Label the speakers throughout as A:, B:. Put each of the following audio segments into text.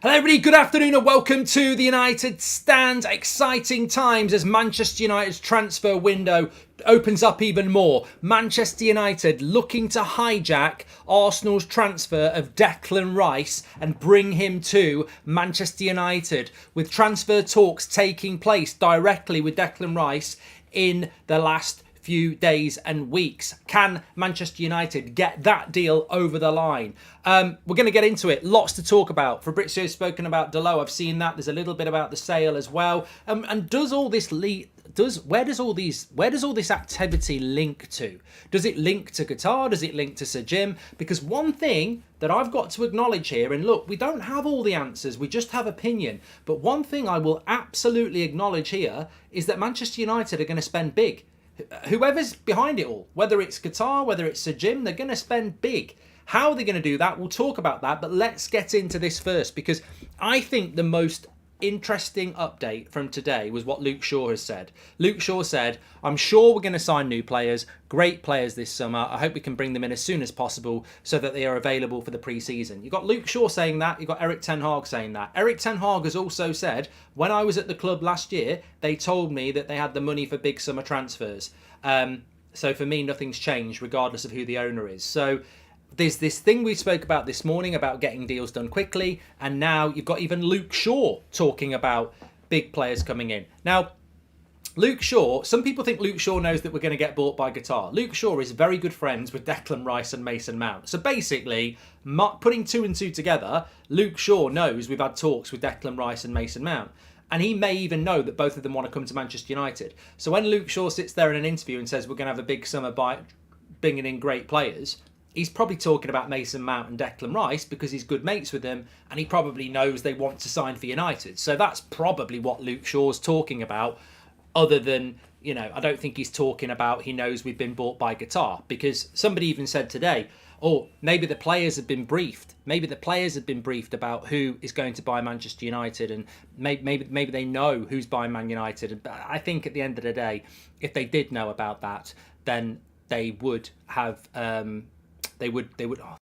A: Hello everybody, good afternoon and welcome to the United Stand. Exciting times as Manchester United's transfer window opens up even more. Manchester United looking to hijack Arsenal's transfer of Declan Rice and bring him to Manchester United, with transfer talks taking place directly with Declan Rice in the last few days and weeks. Can Manchester United get that deal over the line? We're going to get into it. Lots to talk about. Fabrizio's spoken about Dalot. I've seen that. There's a little bit about the sale as well. And does all this where does all this activity link to? Does it link to Qatar? Does it link to Sir Jim? Because one thing that I've got to acknowledge here, and look, we don't have all the answers, we just have opinion. But one thing I will absolutely acknowledge here is that Manchester United are going to spend big. Whoever's behind it all, whether it's Qatar, whether it's Sir Jim, they're going to spend big. How they're going to do that, we'll talk about that. But let's get into this first, because I think the most interesting update from today was what Luke Shaw has said. Luke Shaw said, I'm sure we're going to sign new players, great players this summer. I hope we can bring them in as soon as possible so that they are available for the pre-season. You've got Luke Shaw saying that, you've got Erik ten Hag saying that. Erik ten Hag has also said, when I was at the club last year, they told me that they had the money for big summer transfers. So for me, nothing's changed regardless of who the owner is. So there's this thing we spoke about this morning about getting deals done quickly, and now you've got even Luke Shaw talking about big players coming in. Now, Luke Shaw, some people think Luke Shaw knows that we're going to get bought by Qatar. Luke Shaw is very good friends with Declan Rice and Mason Mount. So basically, putting two and two together, Luke Shaw knows we've had talks with Declan Rice and Mason Mount. And he may even know that both of them want to come to Manchester United. So when Luke Shaw sits there in an interview and says we're going to have a big summer by bringing in great players, he's probably talking about Mason Mount and Declan Rice because he's good mates with them, and he probably knows they want to sign for United. So that's probably what Luke Shaw's talking about, other than, you know, I don't think he's talking about he knows we've been bought by Qatar, because somebody even said today, oh, maybe the players have been briefed. Maybe the players have been briefed about who is going to buy Manchester United, and maybe they know who's buying Man United. But I think at the end of the day, if they did know about that, then they would have... They would. Oh.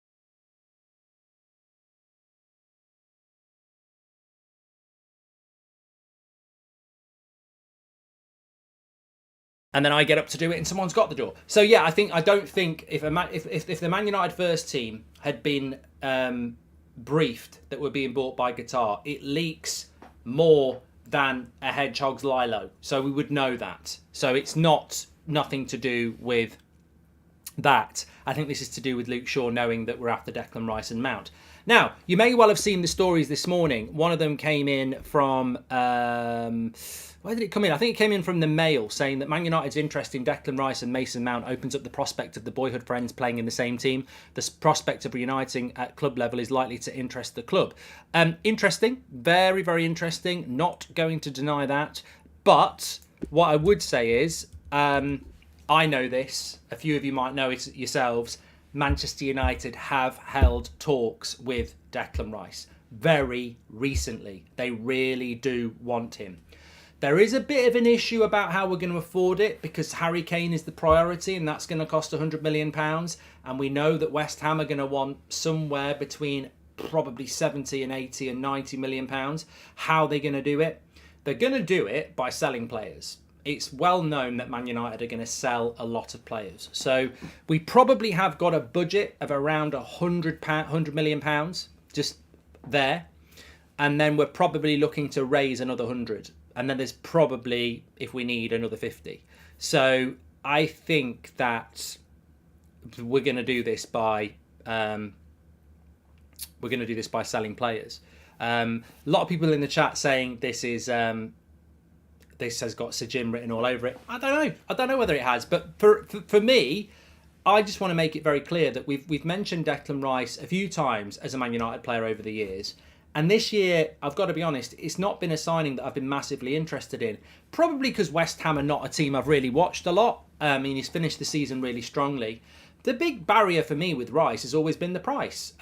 A: And then I get up to do it, and someone's got the door. So yeah, I don't think if the Man United first team had been briefed that we're being bought by Qatar, it leaks more than a hedgehog's lilo. So we would know that. So it's nothing to do with that. I think this is to do with Luke Shaw knowing that we're after Declan Rice and Mount. Now, you may well have seen the stories this morning. One of them came in from... where did it come in? I think it came in from the Mail, saying that Man United's interest in Declan Rice and Mason Mount opens up the prospect of the boyhood friends playing in the same team. The prospect of reuniting at club level is likely to interest the club. Interesting. Very, very interesting. Not going to deny that. But what I would say is... I know this, a few of you might know it yourselves, Manchester United have held talks with Declan Rice very recently. They really do want him. There is a bit of an issue about how we're going to afford it, because Harry Kane is the priority, and that's going to cost £100 million. And we know that West Ham are going to want somewhere between probably 70 and 80 and 90 million pounds. How are they going to do it? They're going to do it by selling players. It's well known that Man United are going to sell a lot of players. So we probably have got a budget of around £100 million, just there. And then we're probably looking to raise another 100. And then there's probably, if we need, another 50. So I think that we're going to do this by selling players. A lot of people in the chat saying this is... this has got Sir Jim written all over it. I don't know whether it has, but for me, I just want to make it very clear that we've mentioned Declan Rice a few times as a Man United player over the years, and this year, I've got to be honest, it's not been a signing that I've been massively interested in. Probably because West Ham are not a team I've really watched a lot. I mean, he's finished the season really strongly. The big barrier for me with Rice has always been the price.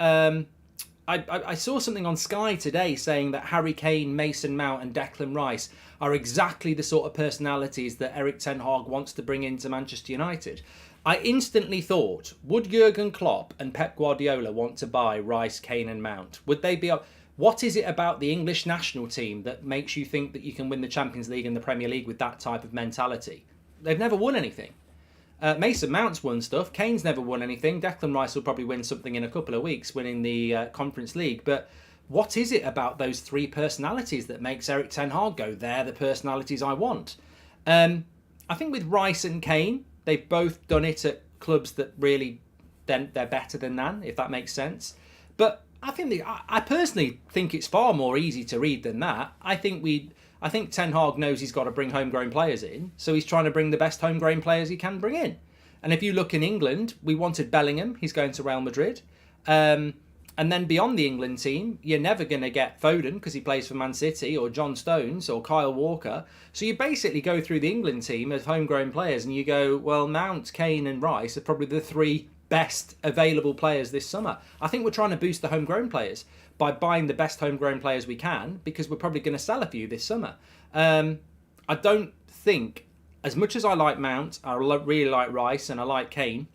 A: I saw something on Sky today saying that Harry Kane, Mason Mount and Declan Rice are exactly the sort of personalities that Erik ten Hag wants to bring into Manchester United. I instantly thought, would Jurgen Klopp and Pep Guardiola want to buy Rice, Kane and Mount? Would they be up? What is it about the English national team that makes you think that you can win the Champions League and the Premier League with that type of mentality? They've never won anything. Mason Mount's won stuff. Kane's never won anything. Declan Rice will probably win something in a couple of weeks, winning the Conference League. But what is it about those three personalities that makes Erik ten Hag go, they're the personalities I want? I think with Rice and Kane, they've both done it at clubs that really, then they're better than that, if that makes sense. But I personally think it's far more easy to read than that. I think Ten Hag knows he's got to bring homegrown players in, so he's trying to bring the best homegrown players he can bring in. And if you look in England, we wanted Bellingham, he's going to Real Madrid. And then beyond the England team, you're never going to get Foden because he plays for Man City, or John Stones or Kyle Walker. So you basically go through the England team as homegrown players and you go, well, Mount, Kane and Rice are probably the three best available players this summer. I think we're trying to boost the homegrown players by buying the best homegrown players we can, because we're probably going to sell a few this summer. I don't think, as much as I like Mount, I really like Rice and I like Kane,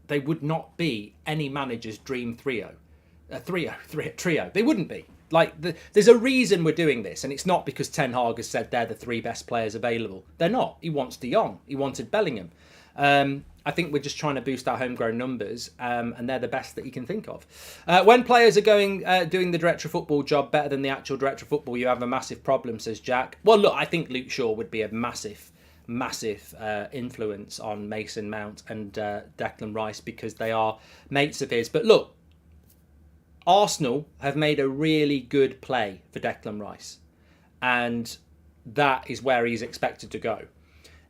A: they would not be any manager's dream trio. They wouldn't be. Like, there's a reason we're doing this, and it's not because Ten Hag has said they're the three best players available. They're not. He wants De Jong. He wanted Bellingham. I think we're just trying to boost our homegrown numbers, and they're the best that you can think of. When players are doing the director of football job better than the actual director of football, you have a massive problem, says Jack. Well, look, I think Luke Shaw would be a massive influence on Mason Mount and Declan Rice, because they are mates of his. But look, Arsenal have made a really good play for Declan Rice, and that is where he's expected to go.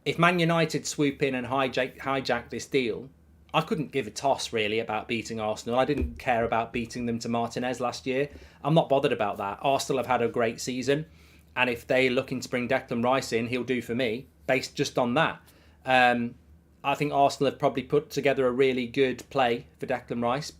A: If Man United swoop in and hijack this deal, I couldn't give a toss really about beating Arsenal. I didn't care about beating them to Martinez last year. I'm not bothered about that. Arsenal have had a great season, and if they're looking to bring Declan Rice in, he'll do for me, based just on that. I think Arsenal have probably put together a really good play for Declan Rice.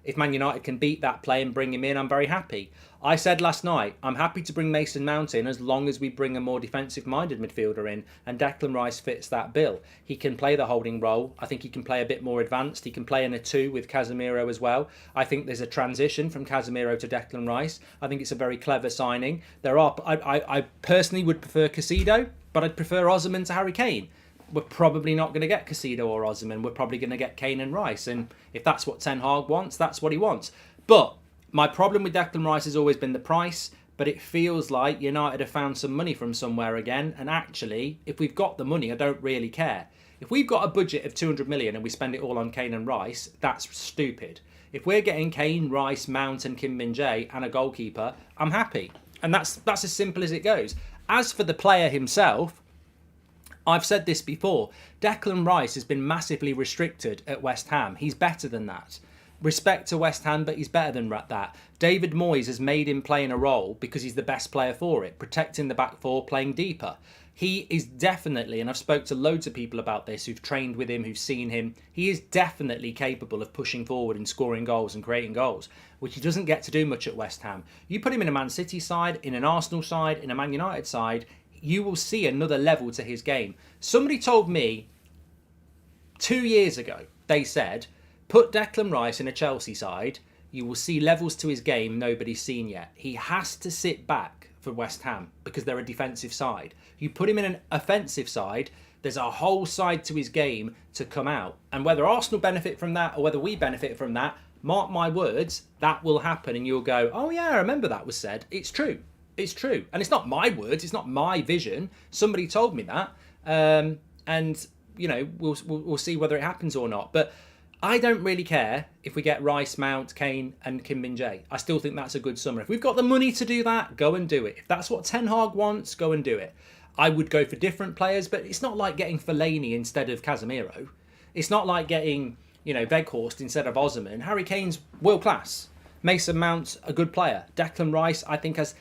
A: If Man United can beat that play and bring him in, I'm very happy. I said last night, I'm happy to bring Mason Mount in as long as we bring a more defensive-minded midfielder in, and Declan Rice fits that bill. He can play the holding role. I think he can play a bit more advanced. He can play in a 2 with Casemiro as well. I think there's a transition from Casemiro to Declan Rice. I think it's a very clever signing. I personally would prefer Caicedo, but I'd prefer Osimhen to Harry Kane. We're probably not going to get Caicedo or Osimhen. We're probably going to get Kane and Rice. And if that's what Ten Hag wants, that's what he wants. But my problem with Declan Rice has always been the price. But it feels like United have found some money from somewhere again. And actually, if we've got the money, I don't really care. If we've got a budget of 200 million and we spend it all on Kane and Rice, that's stupid. If we're getting Kane, Rice, Mount and Kim Min-jae and a goalkeeper, I'm happy. And that's as simple as it goes. As for the player himself, I've said this before, Declan Rice has been massively restricted at West Ham. He's better than that. Respect to West Ham, but he's better than that. David Moyes has made him play in a role because he's the best player for it, protecting the back four, playing deeper. He is definitely, and I've spoke to loads of people about this who've trained with him, who've seen him, he is definitely capable of pushing forward and scoring goals and creating goals, which he doesn't get to do much at West Ham. You put him in a Man City side, in an Arsenal side, in a Man United side, you will see another level to his game. Somebody told me 2 years ago, they said, put Declan Rice in a Chelsea side, you will see levels to his game nobody's seen yet. He has to sit back for West Ham because they're a defensive side. You put him in an offensive side, there's a whole side to his game to come out. And whether Arsenal benefit from that or whether we benefit from that, mark my words, that will happen and you'll go, oh yeah, I remember that was said. It's true. It's true. And it's not my words. It's not my vision. Somebody told me that. And, you know, we'll see whether it happens or not. But I don't really care if we get Rice, Mount, Kane and Kim Min-jae. I still think that's a good summer. If we've got the money to do that, go and do it. If that's what Ten Hag wants, go and do it. I would go for different players, but it's not like getting Fellaini instead of Casemiro. It's not like getting, you know, Weghorst instead of Osimhen. Harry Kane's world class. Mason Mount's a good player. Declan Rice, I think, has...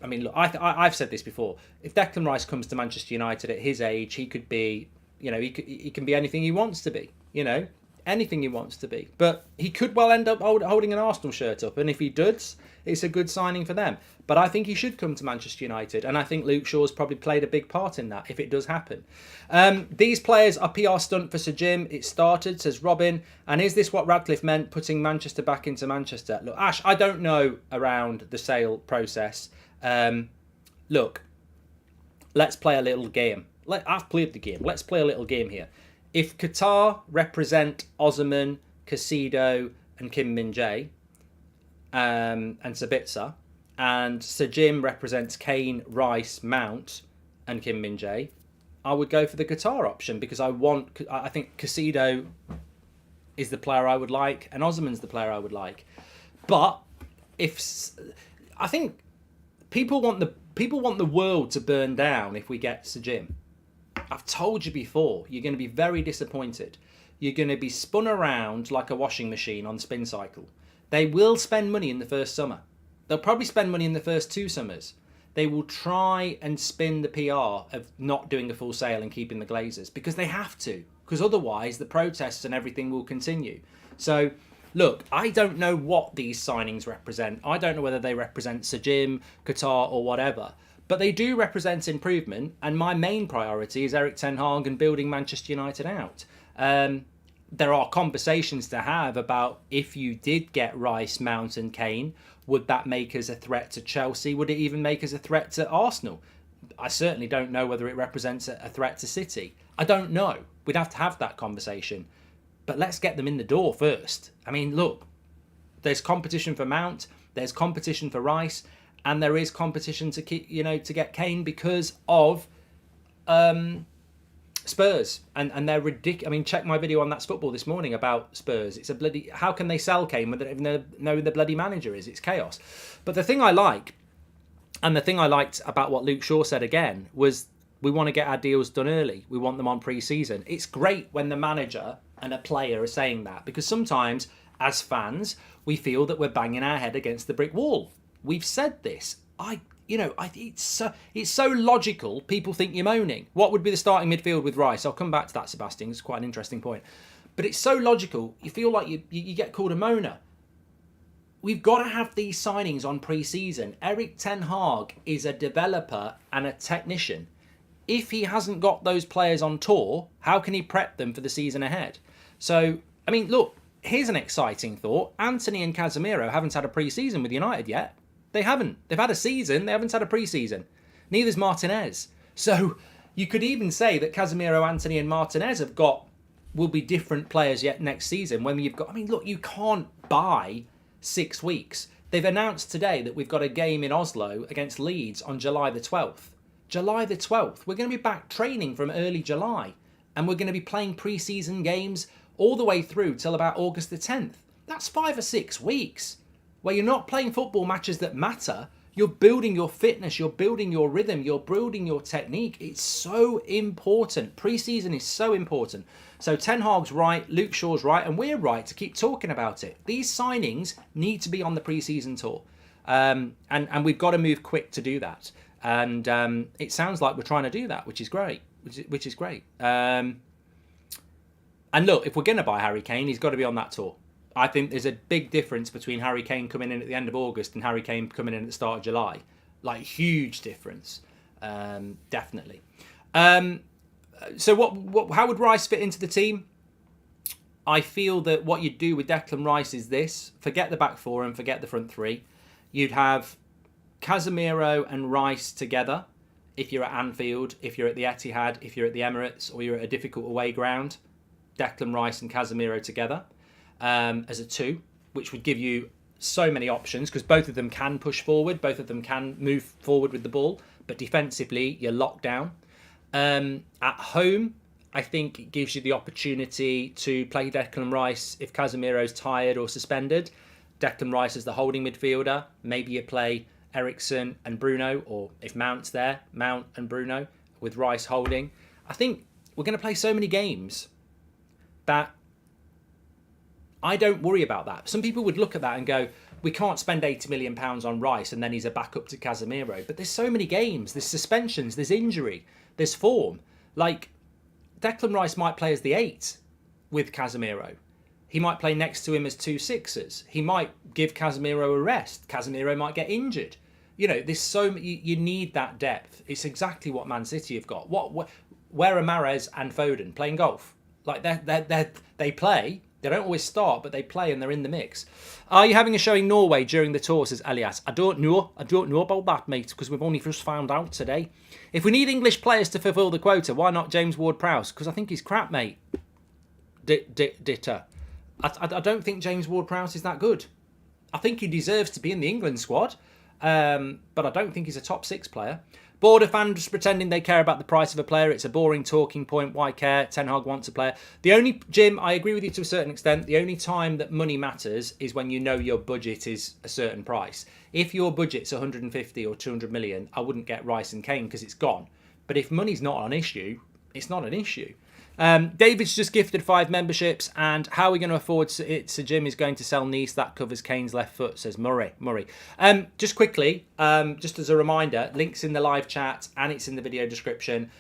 A: I mean, look, I've said this before. If Declan Rice comes to Manchester United at his age, he could be, you know, he can be anything he wants to be, you know. anything he wants to be. But he could well end up holding an Arsenal shirt up, and if he does, it's a good signing for them. But I think he should come to Manchester United, and I think Luke Shaw's probably played a big part in that, if it does happen. These players are PR stunt for Sir Jim. It started, says Robin. And is this what Radcliffe meant, putting Manchester back into Manchester? Look, Ash, I don't know around the sale process. Look, let's play a little game. I've played the game. Let's play a little game here. If Qatar represent Osimhen, Caicedo and Kim Min-jae and Sabitzer, and Sir Jim represents Kane, Rice, Mount and Kim Min-jae, I would go for the Qatar option because I think Caicedo is the player I would like and Osimhen's the player I would like. But I think people want the world to burn down if we get Sir Jim. I've told you before, you're going to be very disappointed. You're going to be spun around like a washing machine on spin cycle. They will spend money in the first summer. They'll probably spend money in the first 2 summers. They will try and spin the PR of not doing a full sale and keeping the Glazers because they have to, because otherwise the protests and everything will continue. So, look, I don't know what these signings represent. I don't know whether they represent Sir Jim, Qatar or whatever. But they do represent improvement, and my main priority is Erik ten Hag and building Manchester United out. There are conversations to have about if you did get Rice, Mount and Kane, would that make us a threat to Chelsea? Would it even make us a threat to Arsenal? I certainly don't know whether it represents a threat to City. I don't know. We'd have to have that conversation. But let's get them in the door first. I mean, look, there's competition for Mount, there's competition for Rice, and there is competition to keep, to get Kane because of Spurs and they're ridiculous. I mean, check my video on That's Football this morning about Spurs. It's a bloody, how can they sell Kane when they don't even know who the bloody manager is? It's chaos. But the thing I like, and the thing I liked about what Luke Shaw said again, was we want to get our deals done early. We want them on pre-season. It's great when the manager and a player are saying that, because sometimes as fans we feel that we're banging our head against the brick wall. We've said this. It's so logical. People think you're moaning. What would be the starting midfield with Rice? I'll come back to that, Sebastian. It's quite an interesting point. But it's so logical. You feel like you get called a moaner. We've got to have these signings on pre-season. Erik ten Hag is a developer and a technician. If he hasn't got those players on tour, how can he prep them for the season ahead? So, I mean, look, here's an exciting thought. Anthony and Casemiro haven't had a pre-season with United yet. They haven't. They've had a season. They haven't had a pre-season. Neither's Martinez. So you could even say that Casemiro, Anthony and Martinez will be different players yet next season when you've got... I mean, look, you can't buy 6 weeks. They've announced today that we've got a game in Oslo against Leeds on July the 12th. July the 12th. We're going to be back training from early July. And we're going to be playing pre-season games all the way through till about August the 10th. That's 5 or 6 weeks where you're not playing football matches that matter. You're building your fitness, you're building your rhythm, you're building your technique. It's so important. Pre-season is so important. So Ten Hag's right, Luke Shaw's right, and we're right to keep talking about it. These signings need to be on the pre-season tour. And we've got to move quick to do that. And it sounds like we're trying to do that, which is great. Which is great. And look, if we're going to buy Harry Kane, he's got to be on that tour. I think there's a big difference between Harry Kane coming in at the end of August and Harry Kane coming in at the start of July. Like, huge difference. Definitely. So how would Rice fit into the team? I feel that what you'd do with Declan Rice is this. Forget the back four and forget the front three. You'd have Casemiro and Rice together if you're at Anfield, if you're at the Etihad, if you're at the Emirates, or you're at a difficult away ground. Declan Rice and Casemiro together. As a 2, which would give you so many options because both of them can push forward, both of them can move forward with the ball, but defensively you're locked down. At home, I think it gives you the opportunity to play Declan Rice if Casemiro's tired or suspended. Declan Rice as the holding midfielder. Maybe you play Eriksen and Bruno, or if Mount's there, Mount and Bruno with Rice holding. I think we're going to play so many games that I don't worry about that. Some people would look at that and go, we can't spend £80 million on Rice and then he's a backup to Casemiro. But there's so many games. There's suspensions. There's injury. There's form. Like, Declan Rice might play as the 8 with Casemiro. He might play next to him as 2 6s. He might give Casemiro a rest. Casemiro might get injured. You know, there's you need that depth. It's exactly what Man City have got. Where are Mahrez and Foden playing golf? Like they play. They don't always start, but they play and they're in the mix. Are you having a show in Norway during the tour, says Elias? I don't know about that, mate, because we've only just found out today. If we need English players to fulfil the quota, why not James Ward-Prowse? Because I think he's crap, mate. Ditter. I don't think James Ward-Prowse is that good. I think he deserves to be in the England squad, but I don't think he's a top 6 player. Border fans pretending they care about the price of a player. It's a boring talking point. Why care? Ten Hag wants a player. Jim, I agree with you to a certain extent. The only time that money matters is when you know your budget is a certain price. If your budget's 150 or 200 million, I wouldn't get Rice and Kane because it's gone. But if money's not an issue, it's not an issue. David's just gifted 5 memberships, and how are we going to afford it? Sir Jim is going to sell Nice. That covers Kane's left foot, says Murray. Just quickly, just as a reminder, links in the live chat and it's in the video description.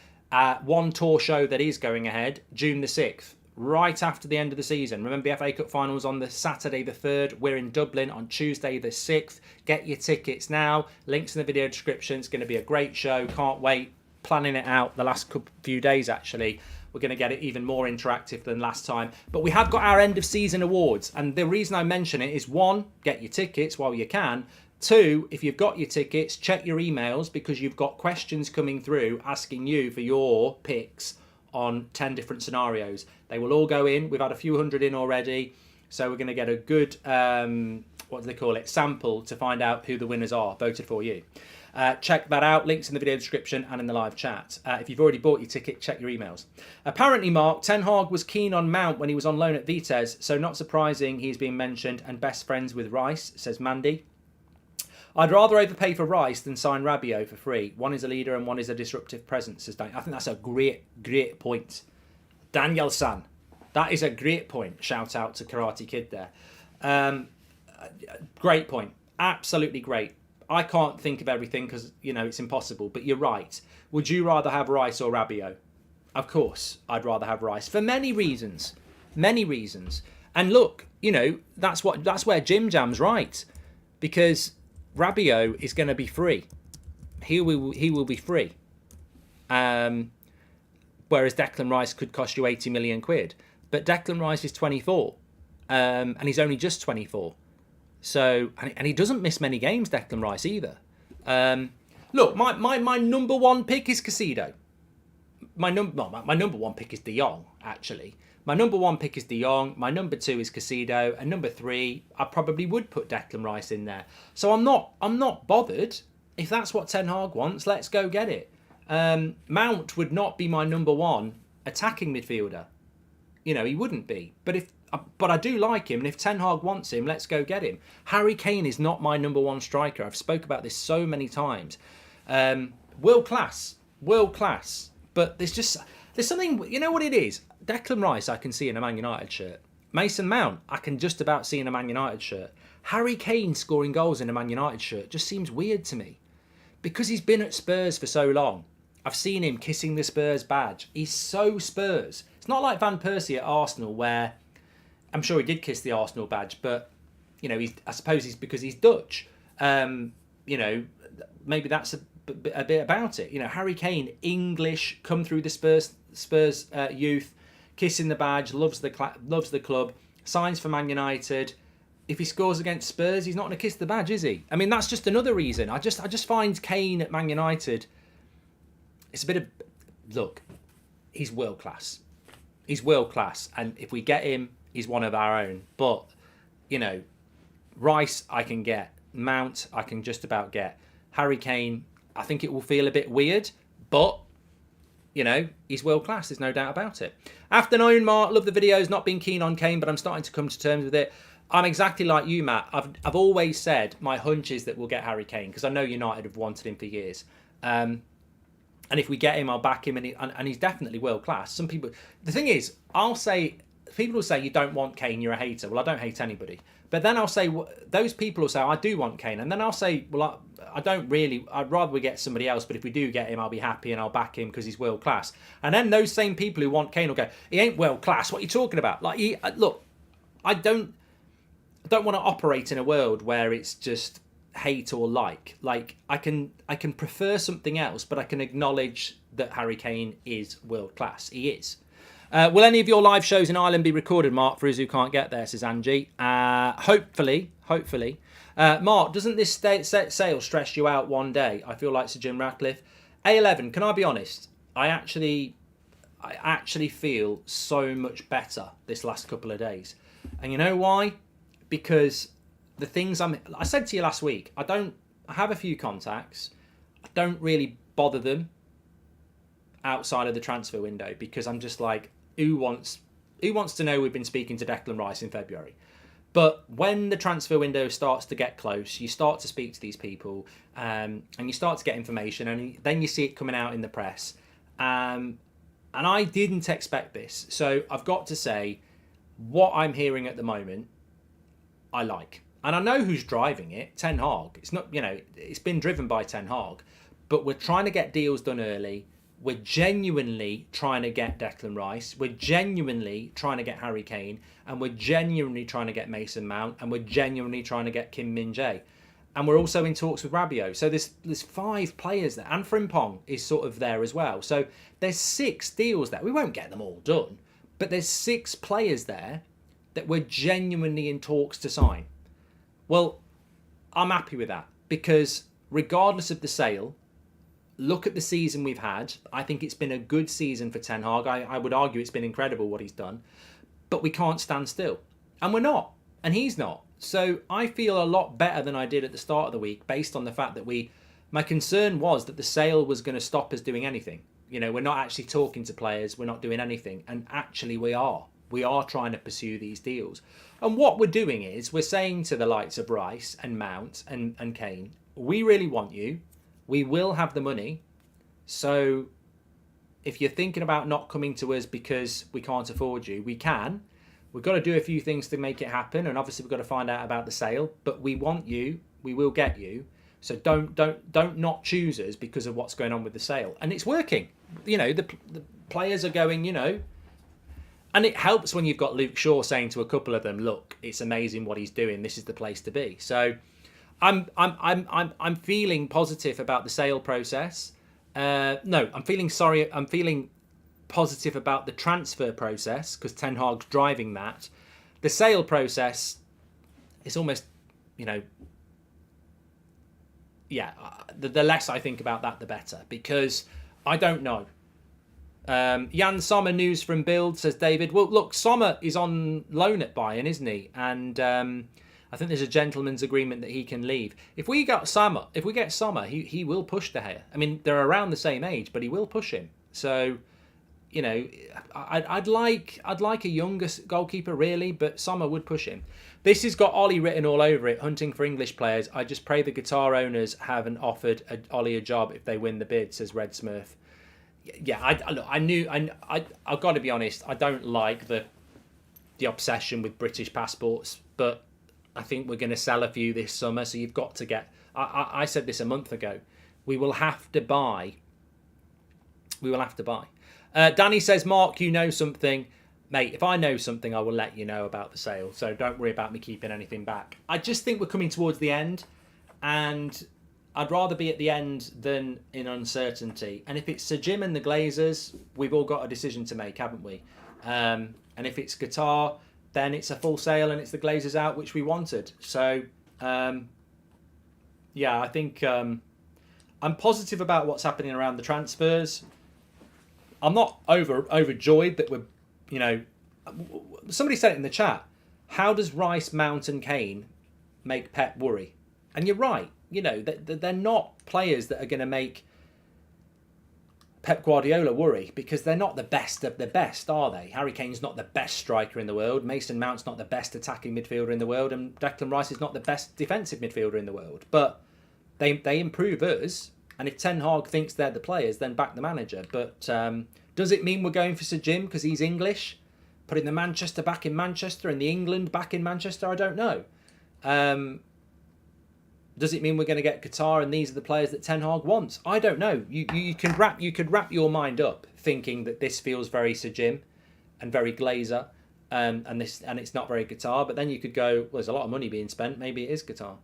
A: One tour show that is going ahead, June the 6th, right after the end of the season. Remember the FA Cup finals on the Saturday the 3rd. We're in Dublin on Tuesday the 6th. Get your tickets now. Links in the video description. It's going to be a great show. Can't wait. Planning it out the last few days, actually. We're going to get it even more interactive than last time. But we have got our end of season awards. And the reason I mention it is 1, get your tickets while you can. 2, if you've got your tickets, check your emails because you've got questions coming through asking you for your picks on 10 different scenarios. They will all go in. We've had a few hundred in already. So we're going to get a good, sample to find out who the winners are voted for you. Check that out. Links in the video description and in the live chat. If you've already bought your ticket, check your emails. Apparently, Mark, Ten Hag was keen on Mount when he was on loan at Vitesse, so not surprising he's being mentioned and best friends with Rice, says Mandy. I'd rather overpay for Rice than sign Rabiot for free. One is a leader and one is a disruptive presence, says Daniel. I think that's a great point. Daniel-san, that is a great point. Shout out to Karate Kid there. Great point. Absolutely great. I can't think of everything because, it's impossible. But you're right. Would you rather have Rice or Rabiot? Of course, I'd rather have Rice for many reasons. Many reasons. And look, that's where Jim Jam's right. Because Rabiot is going to be free. He will be free. Whereas Declan Rice could cost you 80 million quid. But Declan Rice is 24. And he's only just 24. So, and he doesn't miss many games, Declan Rice, either. Look, my number 1 pick is Caicedo. My number 1 pick is De Jong, actually. My number 1 pick is De Jong. My number 2 is Caicedo. And number 3, I probably would put Declan Rice in there. So I'm not bothered. If that's what Ten Hag wants, let's go get it. Mount would not be my number 1 attacking midfielder. He wouldn't be. But I do like him, and if Ten Hag wants him, let's go get him. Harry Kane is not my number 1 striker. I've spoke about this so many times. World class. But there's something, you know what it is? Declan Rice I can see in a Man United shirt. Mason Mount I can just about see in a Man United shirt. Harry Kane scoring goals in a Man United shirt just seems weird to me. Because he's been at Spurs for so long. I've seen him kissing the Spurs badge. He's so Spurs. It's not like Van Persie at Arsenal where... I'm sure he did kiss the Arsenal badge, but I suppose he's because he's Dutch. Maybe that's a bit about it. Harry Kane, English, come through the Spurs youth, kissing the badge, loves the club, signs for Man United. If he scores against Spurs, he's not going to kiss the badge, is he? I mean, that's just another reason. I just find Kane at Man United. It's a bit of look. He's world class. And if we get him, he's one of our own. But, Rice I can get. Mount I can just about get. Harry Kane, I think it will feel a bit weird. But, he's world class. There's no doubt about it. Afternoon, Mark. Love the videos. Not being keen on Kane, but I'm starting to come to terms with it. I'm exactly like you, Matt. I've always said my hunch is that we'll get Harry Kane. Because I know United have wanted him for years. And if we get him, I'll back him. And he's definitely world class. Some people... The thing is, I'll say... People will say, you don't want Kane, you're a hater. Well, I don't hate anybody. But then I'll say, those people will say, I do want Kane. And then I'll say, well, I don't really, I'd rather we get somebody else. But if we do get him, I'll be happy and I'll back him because he's world class. And then those same people who want Kane will go, he ain't world class. What are you talking about? Look, I don't want to operate in a world where it's just hate or like. Like I can prefer something else, but I can acknowledge that Harry Kane is world class. He is. Will any of your live shows in Ireland be recorded, Mark, for us who can't get there, says Angie? Hopefully. Mark, doesn't this sale stress you out one day? I feel like Sir Jim Ratcliffe. A11, can I be honest? I actually feel so much better this last couple of days. And you know why? Because the things I said to you last week, I have a few contacts. I don't really bother them outside of the transfer window because I'm just like, who wants to know we've been speaking to Declan Rice in February? But when the transfer window starts to get close, you start to speak to these people and you start to get information, and then you see it coming out in the press. And I didn't expect this. So I've got to say, what I'm hearing at the moment, I like. And I know who's driving it, Ten Hag. It's not, it's been driven by Ten Hag. But we're trying to get deals done early. We're genuinely trying to get Declan Rice. We're genuinely trying to get Harry Kane. And we're genuinely trying to get Mason Mount. And we're genuinely trying to get Kim Min-jae. And we're also in talks with Rabiot. So there's 5 players there. And Frimpong is sort of there as well. So there's 6 deals there. We won't get them all done. But there's 6 players there that we're genuinely in talks to sign. Well, I'm happy with that. Because regardless of the sale, look at the season we've had. I think it's been a good season for Ten Hag. I would argue it's been incredible what he's done. But we can't stand still. And we're not. And he's not. So I feel a lot better than I did at the start of the week based on the fact that my concern was that the sale was going to stop us doing anything. We're not actually talking to players. We're not doing anything. And actually we are. We are trying to pursue these deals. And what we're doing is we're saying to the likes of Rice and Mount and Kane, we really want you. We will have the money. So if you're thinking about not coming to us because we can't afford you, we can. We've got to do a few things to make it happen. And obviously we've got to find out about the sale. But we want you. We will get you. So don't not choose us because of what's going on with the sale. And it's working. The players are going, and it helps when you've got Luke Shaw saying to a couple of them, look, it's amazing what he's doing. This is the place to be. So I'm feeling positive about the sale process. I'm feeling positive about the transfer process because Ten Hag's driving that. The sale process is almost, the less I think about that, the better, because I don't know. Jan Sommer news from Bild, says David. Well, look, Sommer is on loan at Bayern, isn't he? And I think there's a gentleman's agreement that he can leave. If we get Sommer, he will push De Gea. I mean, they're around the same age, but he will push him. So, I'd like a younger goalkeeper, really, but Sommer would push him. This has got Ollie written all over it, hunting for English players. I just pray the Qatar owners haven't offered Ollie a job if they win the bid, says Red Smurf. Yeah, I've got to be honest, I don't like the obsession with British passports, but I think we're going to sell a few this summer, so you've got to get... I said this a month ago. We will have to buy. Danny says, Mark, you know something. Mate, if I know something, I will let you know about the sale, so don't worry about me keeping anything back. I just think we're coming towards the end, and I'd rather be at the end than in uncertainty. And if it's Sir Jim and the Glazers, we've all got a decision to make, haven't we? And if it's Qatar, then it's a full sale and it's the Glazers out, which we wanted. So, I think I'm positive about what's happening around the transfers. I'm not overjoyed that we're, somebody said it in the chat. How does Rice, Mount and Kane make Pep worry? And you're right. They're not players that are going to make Pep Guardiola worry because they're not the best of the best, are they? Harry Kane's not the best striker in the world. Mason Mount's not the best attacking midfielder in the world. And Declan Rice is not the best defensive midfielder in the world. But they improve us. And if Ten Hag thinks they're the players, then back the manager. But does it mean we're going for Sir Jim because he's English? Putting the Manchester back in Manchester and the England back in Manchester? I don't know. Does it mean we're going to get Qatar and these are the players that Ten Hag wants? I don't know. You could wrap your mind up thinking that this feels very Sir Jim and very Glazer. and it's not very Qatar. But then you could go, well, there's a lot of money being spent. Maybe it is Qatar.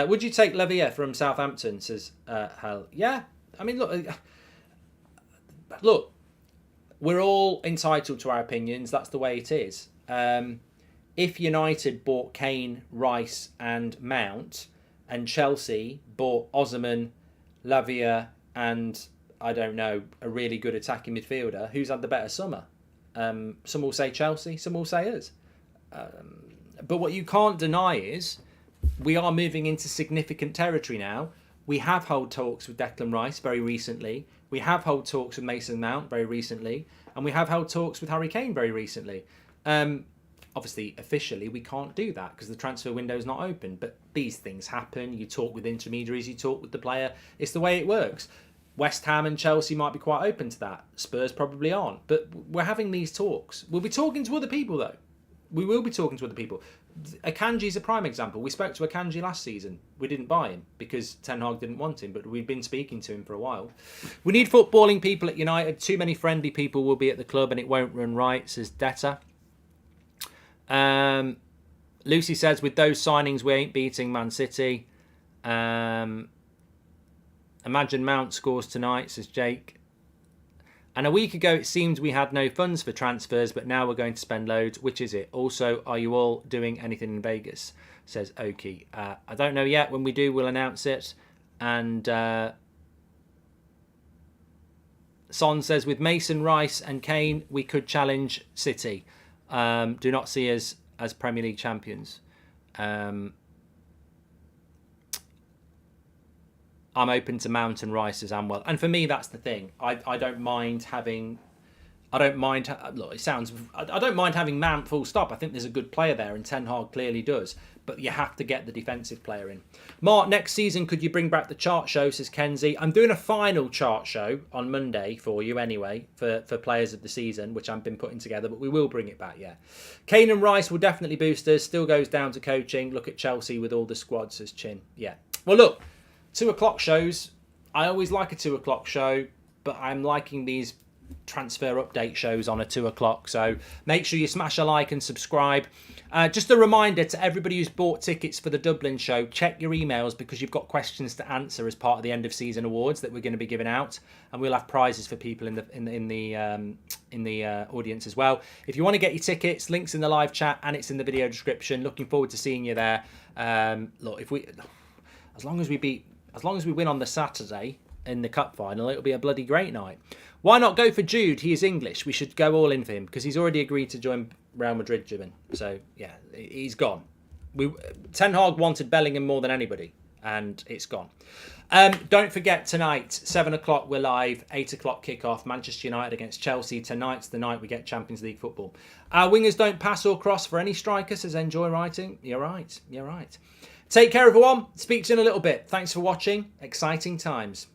A: Would you take Levier from Southampton? Says Hal. Yeah. I mean, look. We're all entitled to our opinions. That's the way it is. If United bought Kane, Rice, and Mount, and Chelsea bought Osimhen, Lavia, and I don't know, a really good attacking midfielder, who's had the better summer? Some will say Chelsea, some will say us. But what you can't deny is we are moving into significant territory now. We have held talks with Declan Rice very recently. We have held talks with Mason Mount very recently. And we have held talks with Harry Kane very recently. Obviously, officially, we can't do that because the transfer window is not open. But these things happen. You talk with intermediaries, you talk with the player. It's the way it works. West Ham and Chelsea might be quite open to that. Spurs probably aren't. But we're having these talks. We'll be talking to other people, though. We will be talking to other people. Akanji is a prime example. We spoke to Akanji last season. We didn't buy him because Ten Hag didn't want him, but we've been speaking to him for a while. We need footballing people at United. Too many friendly people will be at the club and it won't run right, says Detta. Lucy says, with those signings, we ain't beating Man City. Imagine Mount scores tonight, says Jake. And a week ago, it seemed we had no funds for transfers, but now we're going to spend loads. Which is it? Also, are you all doing anything in Vegas? Says Oki. I don't know yet. When we do, we'll announce it. And Son says, with Mason, Rice and Kane, we could challenge City. Do not see us as Premier League champions. I'm open to Mount and Rice as Amwell, and for me that's the thing. I don't mind having. Look, it sounds. I don't mind having Mount full stop. I think there's a good player there, and Ten Hag clearly does. But you have to get the defensive player in. Mark, next season could you bring back the chart show? Says Kenzie. I'm doing a final chart show on Monday for you anyway for players of the season, which I've been putting together. But we will bring it back. Yeah, Kane and Rice will definitely boost us. Still goes down to coaching. Look at Chelsea with all the squad. Says Chin. Yeah. Well, look. 2:00 shows. I always like a 2:00 show, but I'm liking these transfer update shows on a 2:00. So make sure you smash a like and subscribe. Just a reminder to everybody who's bought tickets for the Dublin show, check your emails because you've got questions to answer as part of the end of season awards that we're going to be giving out, and we'll have prizes for people in the audience as well. If you want to get your tickets, links in the live chat and it's in the video description. Looking forward to seeing you there. Look, as long as we win on the Saturday in the cup final, it'll be a bloody great night. Why not go for Jude? He is English. We should go all in for him because he's already agreed to join Real Madrid, Jibin. So, yeah, he's gone. Ten Hag wanted Bellingham more than anybody, and it's gone. Don't forget, tonight, 7:00, we're live, 8:00 kickoff, Manchester United against Chelsea. Tonight's the night we get Champions League football. Our wingers don't pass or cross for any striker, says Enjoy Writing. You're right. Take care, everyone. Speak to you in a little bit. Thanks for watching. Exciting times.